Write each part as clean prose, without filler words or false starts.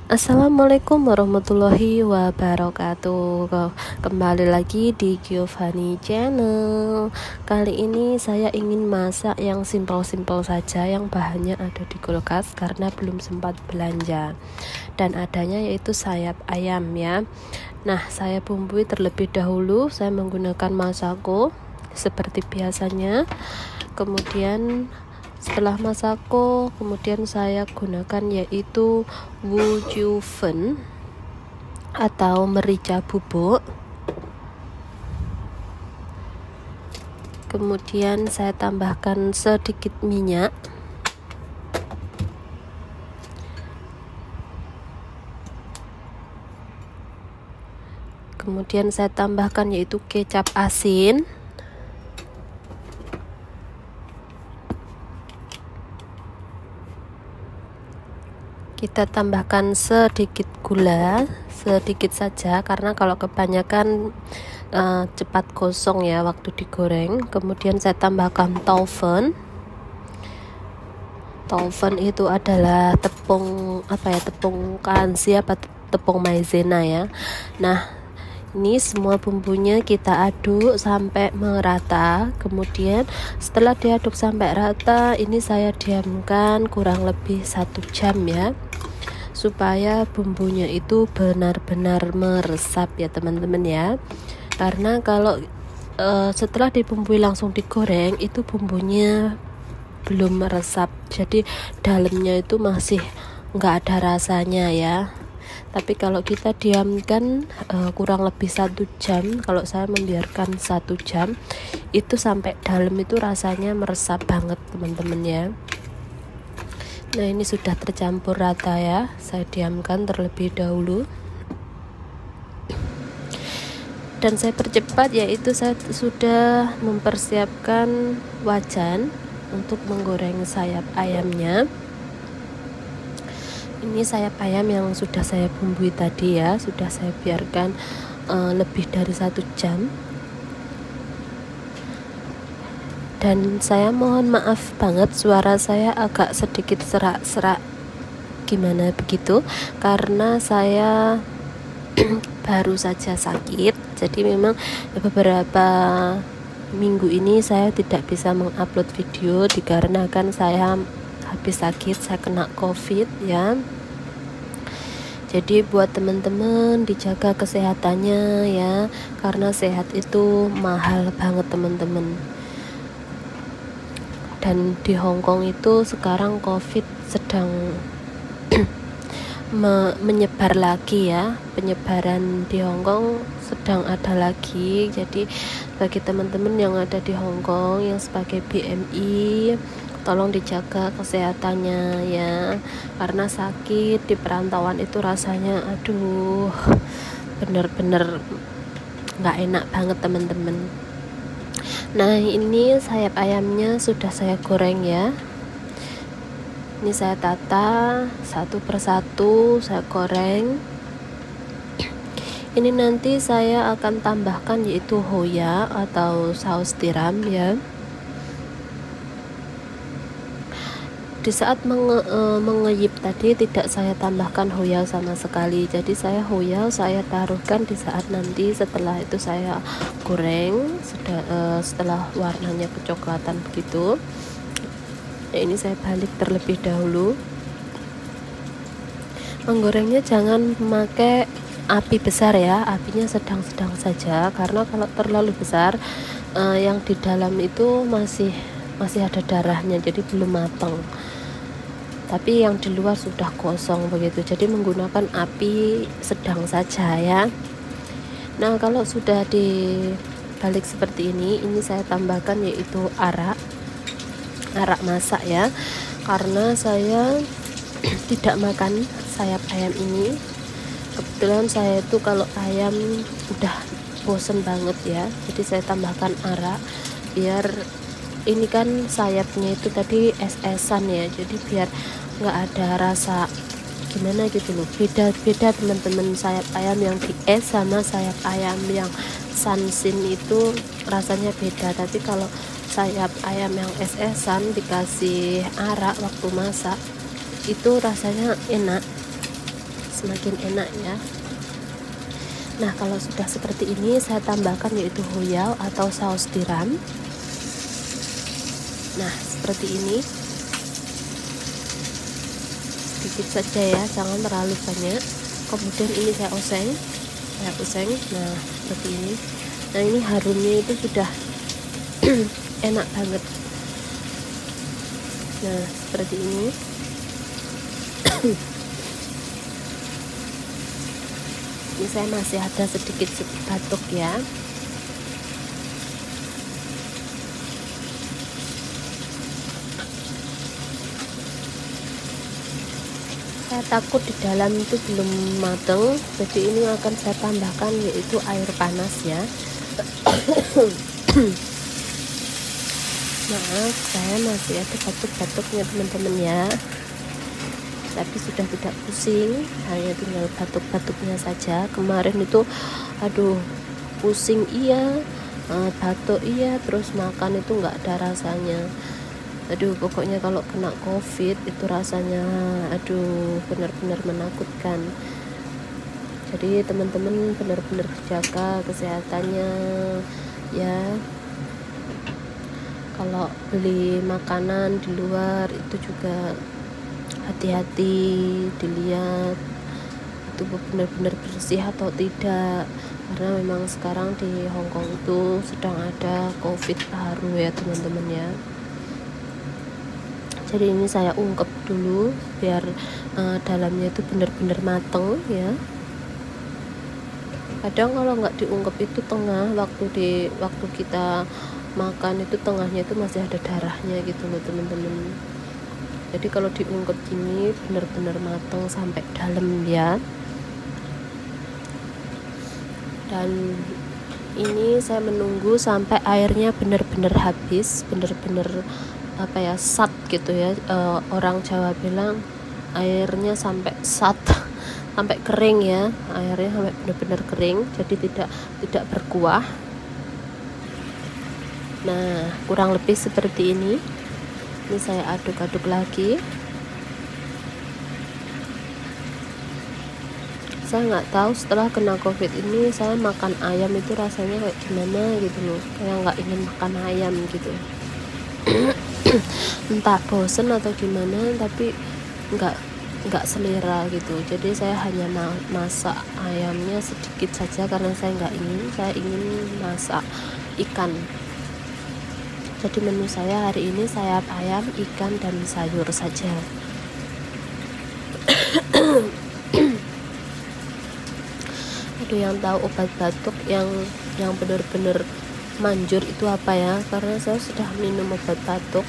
Assalamualaikum warahmatullahi wabarakatuh. Kembali lagi di Giovanni Channel. Kali ini saya ingin masak yang simpel-simpel saja, yang bahannya ada di kulkas karena belum sempat belanja. Dan adanya yaitu sayap ayam ya. Nah, saya bumbui terlebih dahulu. Saya menggunakan masako seperti biasanya. Kemudian setelah masako, kemudian saya gunakan yaitu wujuven atau merica bubuk. Kemudian saya tambahkan sedikit minyak. Kemudian saya tambahkan yaitu kecap asin. Kita tambahkan sedikit gula, sedikit saja karena kalau kebanyakan cepat gosong ya waktu digoreng. Kemudian saya tambahkan taufen. Taufen itu adalah tepung tepung kansi tepung maizena ya. Nah, ini semua bumbunya kita aduk sampai merata. Kemudian setelah diaduk sampai rata, ini saya diamkan kurang lebih 1 jam ya, supaya bumbunya itu benar-benar meresap ya teman-teman ya. Karena kalau setelah dibumbui langsung digoreng, itu bumbunya belum meresap, jadi dalamnya itu masih nggak ada rasanya ya. Tapi kalau kita diamkan kurang lebih 1 jam, kalau saya membiarkan 1 jam, itu sampai dalam itu rasanya meresap banget teman-teman ya. Nah, ini sudah tercampur rata ya, saya diamkan terlebih dahulu. Dan saya percepat, yaitu saya sudah mempersiapkan wajan untuk menggoreng sayap ayamnya. Ini sayap ayam yang sudah saya bumbui tadi ya, sudah saya biarkan lebih dari 1 jam. Dan saya mohon maaf banget, suara saya agak sedikit serak-serak gimana begitu, karena saya baru saja sakit. Jadi memang beberapa minggu ini saya tidak bisa mengupload video dikarenakan saya habis sakit, saya kena COVID ya. Jadi buat teman-teman dijaga kesehatannya ya, karena sehat itu mahal banget teman-teman. Dan di Hongkong itu sekarang COVID sedang menyebar lagi ya, penyebaran di Hongkong sedang ada lagi. Jadi bagi teman-teman yang ada di Hongkong yang sebagai BMI, tolong dijaga kesehatannya ya, karena sakit di perantauan itu rasanya aduh bener-bener nggak enak banget teman-teman. Nah, ini sayap ayamnya sudah saya goreng ya. Ini saya tata satu persatu, saya goreng. Ini nanti saya akan tambahkan yaitu hoya atau saus tiram ya. Di saat mengeyip tadi tidak saya tambahkan hoya sama sekali. Jadi saya taruhkan di saat nanti setelah itu saya goreng, setelah warnanya kecoklatan begitu. Nah, ini saya balik terlebih dahulu. Menggorengnya jangan memakai api besar ya, apinya sedang-sedang saja, karena kalau terlalu besar yang di dalam itu masih ada darahnya, jadi belum matang. Tapi yang di luar sudah gosong begitu, jadi menggunakan api sedang saja ya. Nah, kalau sudah dibalik seperti ini saya tambahkan yaitu arak masak ya, karena saya tidak makan sayap ayam ini. Kebetulan saya itu kalau ayam udah bosen banget ya, jadi saya tambahkan arak biar ini kan sayapnya itu tadi es-esan ya, jadi biar nggak ada rasa gimana gitu loh. Beda teman-teman, sayap ayam yang di es sama sayap ayam yang sansin itu rasanya beda. Tapi kalau sayap ayam yang es-esan dikasih arak waktu masak itu rasanya enak, semakin enak ya. Nah, kalau sudah seperti ini saya tambahkan yaitu hoiao atau saus tiram. Nah, seperti ini, sedikit saja ya, jangan terlalu banyak. Kemudian ini saya oseng. Nah, seperti ini. Nah, ini harumnya itu sudah enak banget. Nah, seperti ini. Ini saya masih ada sedikit batuk ya. Saya takut di dalam itu belum matang, jadi ini akan saya tambahkan yaitu air panas ya. Maaf, saya masih ada batuk-batuknya teman-teman ya, tapi sudah tidak pusing, hanya tinggal batuk-batuknya saja. Kemarin itu aduh, pusing iya, batuk iya, terus makan itu nggak ada rasanya. Aduh, pokoknya kalau kena COVID itu rasanya aduh benar-benar menakutkan. Jadi teman-teman benar-benar jaga kesehatannya ya. Kalau beli makanan di luar itu juga hati-hati, dilihat itu benar-benar bersih atau tidak, karena memang sekarang di Hongkong itu sedang ada COVID baru ya teman-teman ya. Jadi ini saya ungkep dulu biar dalamnya itu benar-benar mateng ya. Kadang kalau nggak diungkep itu tengah, waktu kita makan itu tengahnya itu masih ada darahnya gitu loh teman-teman. Jadi kalau diungkep gini benar-benar matang sampai dalam ya. Dan ini saya menunggu sampai airnya benar-benar habis, benar-benar apa ya, sat gitu ya. Orang Jawa bilang airnya sampai sat, sampai kering ya, airnya sampai benar-benar kering, jadi tidak berkuah. Nah, kurang lebih seperti ini. Ini saya aduk-aduk lagi. Saya nggak tahu setelah kena COVID ini saya makan ayam itu rasanya kayak gimana gitu loh, kayak nggak ingin makan ayam gitu. Entah bosen atau gimana, tapi nggak selera gitu. Jadi saya hanya masak ayamnya sedikit saja karena saya ingin masak ikan. Jadi menu saya hari ini sayap ayam, ikan, dan sayur saja. Aduh, yang tahu obat batuk yang benar-benar manjur itu apa ya? Karena saya sudah minum obat batuk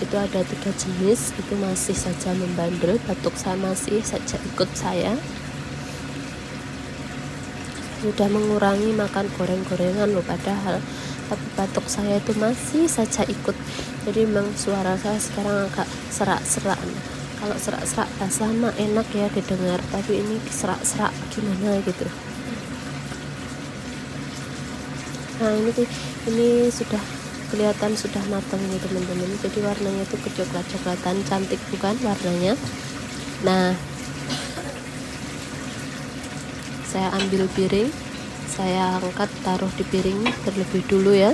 itu ada 3 jenis, itu masih saja membandel, batuk saya masih saja ikut saya. Sudah mengurangi makan goreng-gorengan loh, padahal tapi batuk saya itu masih saja ikut. Jadi memang suara saya sekarang agak serak-serak. Kalau serak-serak basah mah enak ya didengar, tapi ini serak-serak gimana gitu. Nah, ini sudah kelihatan sudah matang nih teman-teman. Jadi warnanya itu kecoklat-coklatan, cantik bukan warnanya. Nah, saya ambil piring, saya angkat, taruh di piring terlebih dulu ya.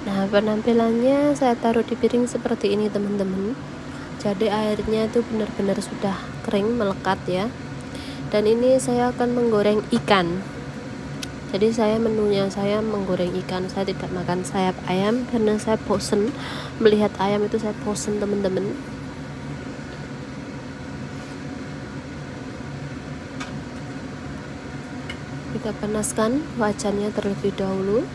Nah, penampilannya saya taruh di piring seperti ini teman-teman. Jadi airnya itu benar-benar sudah kering melekat ya. Dan ini saya akan menggoreng ikan. Jadi menunya saya menggoreng ikan. Saya tidak makan sayap ayam karena saya bosen melihat ayam itu, saya bosen teman-teman. Kita panaskan wajannya terlebih dahulu.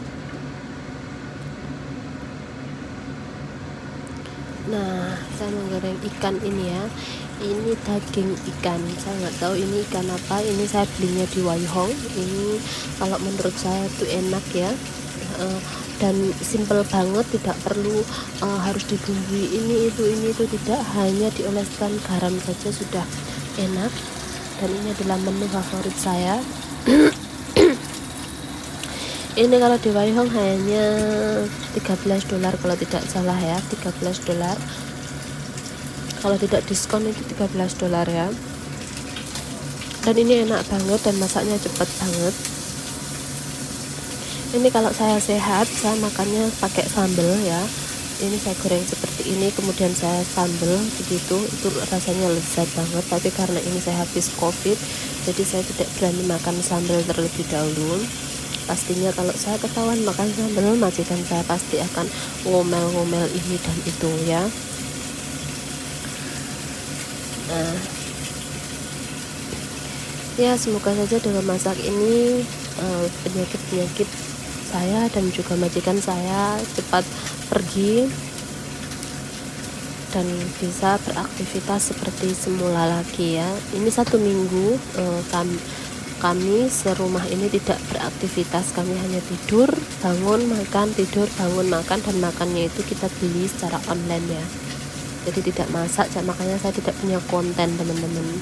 Nah, saya menggoreng ikan ini ya. Ini daging ikan. Saya nggak tahu ini ikan apa. Ini saya belinya di Waihong. Ini kalau menurut saya itu enak ya. Dan simple banget, tidak perlu harus dibumbui ini itu tidak, hanya dioleskan garam saja sudah enak. Dan ini adalah menu favorit saya. Ini kalau di Waihong hanya $13 kalau tidak salah ya, $13. Kalau tidak diskon itu $13 ya. Dan ini enak banget dan masaknya cepat banget. Ini kalau saya sehat, saya makannya pakai sambal ya. Ini saya goreng seperti ini, kemudian saya sambal begitu, itu rasanya lezat banget. Tapi karena ini saya habis COVID, jadi saya tidak berani makan sambal terlebih dahulu. Pastinya kalau saya ketahuan makan sambal, majikan saya pasti akan ngomel-ngomel ini dan itu ya. Nah, ya semoga saja dengan masak ini penyakit-penyakit saya dan juga majikan saya cepat pergi dan bisa beraktivitas seperti semula lagi ya. Ini 1 minggu kami serumah ini tidak beraktivitas, kami hanya tidur, bangun, makan, tidur, bangun, makan, dan makannya itu kita beli secara online ya. Jadi tidak masak, makanya saya tidak punya konten teman-teman.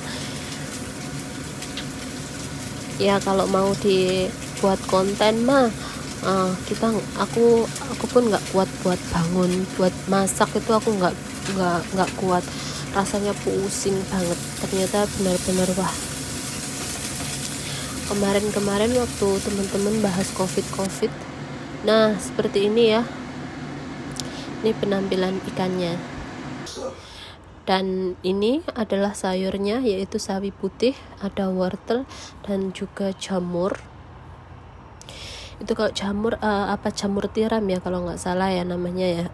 Ya kalau mau dibuat konten mah aku pun nggak kuat buat bangun, buat masak itu aku nggak kuat, rasanya pusing banget. Ternyata benar-benar wah. Kemarin waktu teman-teman bahas covid, nah seperti ini ya, ini penampilan ikannya. Dan ini adalah sayurnya, yaitu sawi putih, ada wortel dan juga jamur. Itu kalau jamur jamur tiram ya kalau nggak salah ya namanya ya.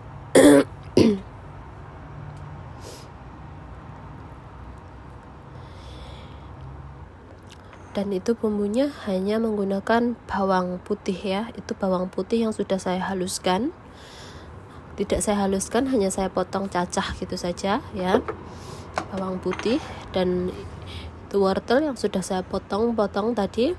Dan itu bumbunya hanya menggunakan bawang putih ya. Itu bawang putih yang sudah saya haluskan. Tidak saya haluskan, hanya saya potong cacah gitu saja ya. Bawang putih dan itu wortel yang sudah saya potong-potong tadi.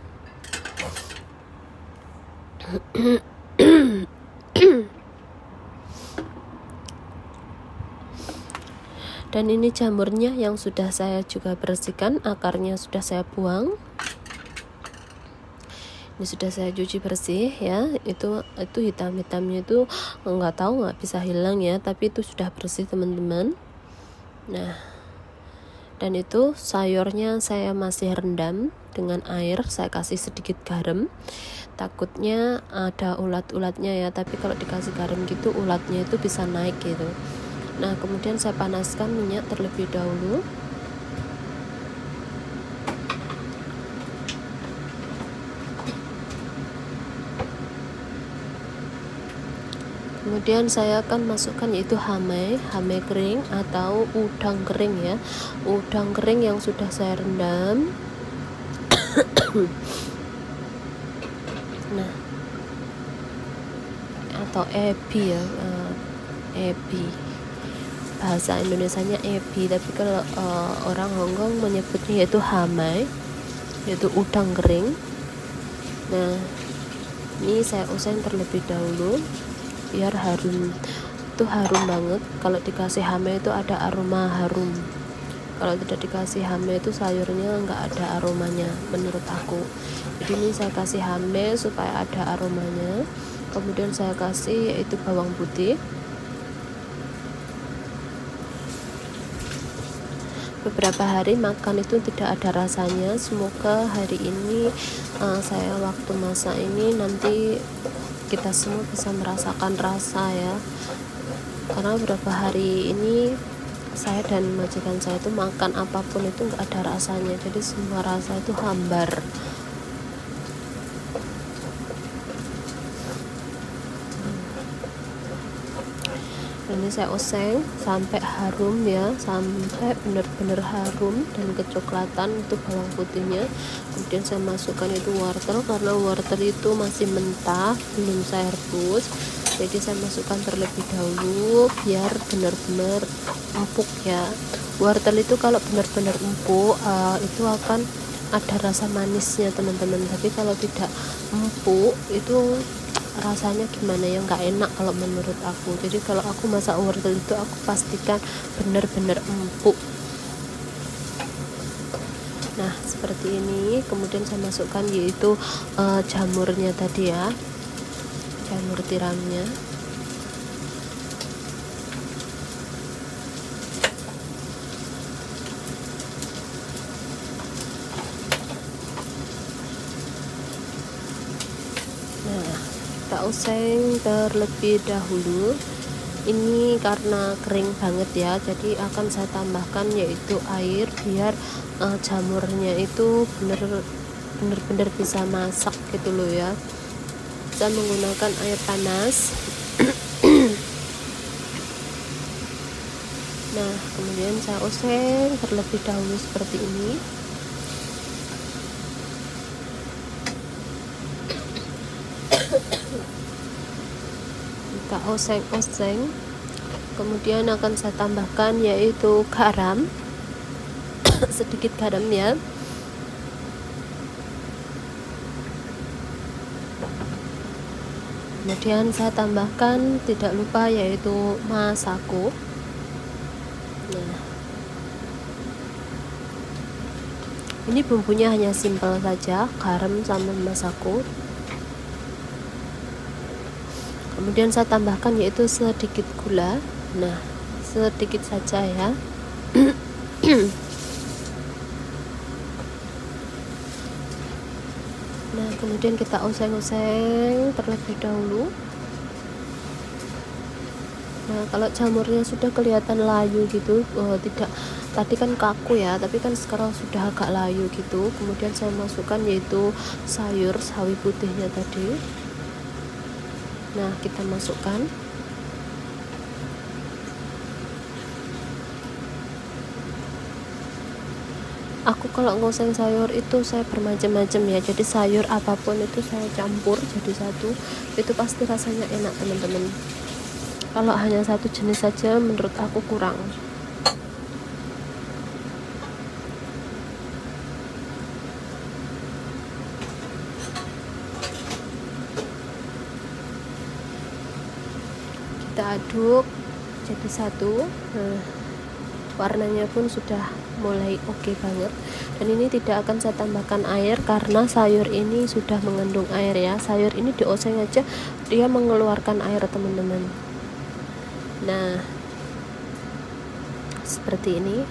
Dan ini jamurnya yang sudah saya juga bersihkan, akarnya sudah saya buang. Ini sudah saya cuci bersih ya. Itu hitam-hitamnya itu nggak bisa hilang ya, tapi itu sudah bersih teman-teman. Nah, dan itu sayurnya saya masih rendam dengan air, saya kasih sedikit garam. Takutnya ada ulat-ulatnya ya, tapi kalau dikasih garam gitu ulatnya itu bisa naik gitu. Nah, kemudian saya panaskan minyak terlebih dahulu. Kemudian saya akan masukkan yaitu hame kering atau udang kering ya. Udang kering yang sudah saya rendam. Nah, atau ebi ya, ebi. Bahasa Indonesianya ebi, tapi kalau orang Hongkong menyebutnya yaitu hame, yaitu udang kering. Nah, ini saya oseng terlebih dahulu biar harum. Itu harum banget. Kalau dikasih hame itu ada aroma harum. Kalau tidak dikasih hame itu sayurnya nggak ada aromanya menurut aku. Jadi ini saya kasih hame supaya ada aromanya. Kemudian saya kasih yaitu bawang putih. Beberapa hari makan itu tidak ada rasanya. Semoga hari ini saya waktu masak ini nanti kita semua bisa merasakan rasa ya. Karena beberapa hari ini saya dan majikan saya itu makan apapun itu nggak ada rasanya. Jadi semua rasa itu hambar. Ini saya oseng sampai harum ya, sampai benar-benar harum dan kecoklatan itu bawang putihnya. Kemudian saya masukkan itu wortel, karena wortel itu masih mentah, belum saya rebus. Jadi saya masukkan terlebih dahulu biar benar-benar empuk ya. Wortel itu kalau benar-benar empuk itu akan ada rasa manisnya teman-teman, tapi kalau tidak empuk itu rasanya gimana ya, nggak enak kalau menurut aku. Jadi kalau aku masak wortel itu aku pastikan benar-benar empuk. Nah seperti ini, kemudian saya masukkan yaitu jamurnya tadi ya, jamur tiramnya. Nah kita oseng terlebih dahulu. Ini karena kering banget ya, jadi akan saya tambahkan yaitu air biar jamurnya itu bener-bener bisa masak gitu loh ya. Saya menggunakan air panas. Nah kemudian saya oseng terlebih dahulu seperti ini. Kita oseng-oseng, kemudian akan saya tambahkan yaitu garam, sedikit garam ya. Kemudian saya tambahkan tidak lupa yaitu masako. Nah ini bumbunya hanya simpel saja, garam sama masako. Kemudian saya tambahkan yaitu sedikit gula. Nah sedikit saja ya. Nah kemudian kita oseng-oseng terlebih dahulu. Nah kalau jamurnya sudah kelihatan layu gitu, tidak, tadi kan kaku ya, tapi kan sekarang sudah agak layu gitu. Kemudian saya masukkan yaitu sayur sawi putihnya tadi. Nah kita masukkan. Aku kalau ngoseng sayur itu saya bermacam-macam ya, jadi sayur apapun itu saya campur jadi satu, itu pasti rasanya enak teman-teman. Kalau hanya satu jenis saja menurut aku kurang. Kita aduk jadi satu. Nah warnanya pun sudah mulai oke banget, dan ini tidak akan saya tambahkan air karena sayur ini sudah mengandung air ya. Sayur ini dioseng aja dia mengeluarkan air teman-teman. Nah seperti ini.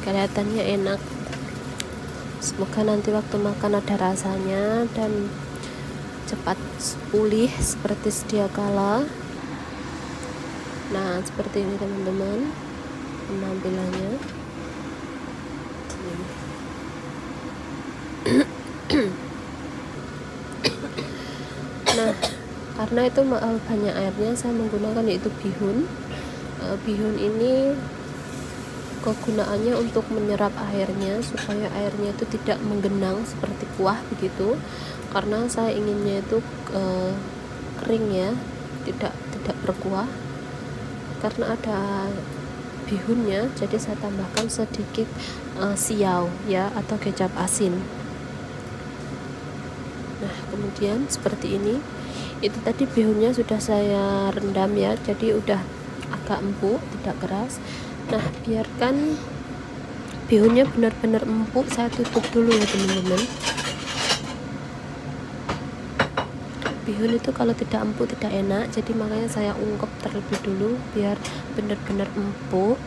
Kelihatannya enak, semoga nanti waktu makan ada rasanya dan cepat pulih seperti sedia kala. Nah seperti ini teman-teman penampilannya. Nah karena itu banyak airnya, saya menggunakan yaitu bihun. Bihun ini kegunaannya untuk menyerap airnya supaya airnya itu tidak menggenang seperti kuah begitu, karena saya inginnya itu kering ya, tidak berkuah. Karena ada bihunnya, jadi saya tambahkan sedikit siau ya atau kecap asin. Nah kemudian seperti ini, itu tadi bihunnya sudah saya rendam ya, jadi udah agak empuk, tidak keras. Nah biarkan bihunnya benar-benar empuk, saya tutup dulu ya teman-teman. Bihun itu kalau tidak empuk tidak enak, jadi makanya saya ungkep terlebih dulu biar benar-benar empuk.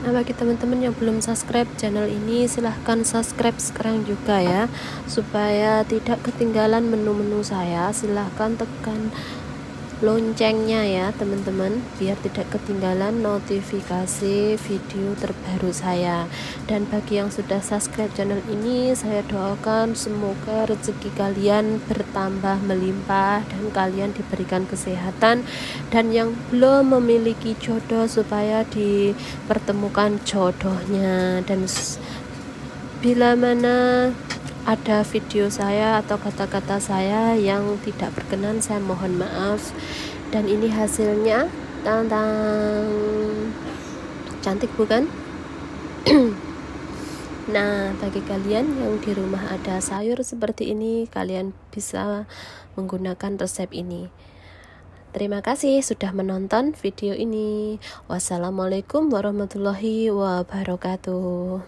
Nah bagi teman-teman yang belum subscribe channel ini, silahkan subscribe sekarang juga ya, supaya tidak ketinggalan menu-menu saya. Silahkan tekan loncengnya ya teman-teman, biar tidak ketinggalan notifikasi video terbaru saya. Dan bagi yang sudah subscribe channel ini, saya doakan semoga rezeki kalian bertambah melimpah dan kalian diberikan kesehatan, dan yang belum memiliki jodoh supaya dipertemukan jodohnya, dan Bila mana ada video saya atau kata-kata saya yang tidak berkenan, saya mohon maaf. Dan ini hasilnya, tantang, cantik bukan? Nah, bagi kalian yang di rumah ada sayur seperti ini, kalian bisa menggunakan resep ini. Terima kasih sudah menonton video ini. Wassalamualaikum warahmatullahi wabarakatuh.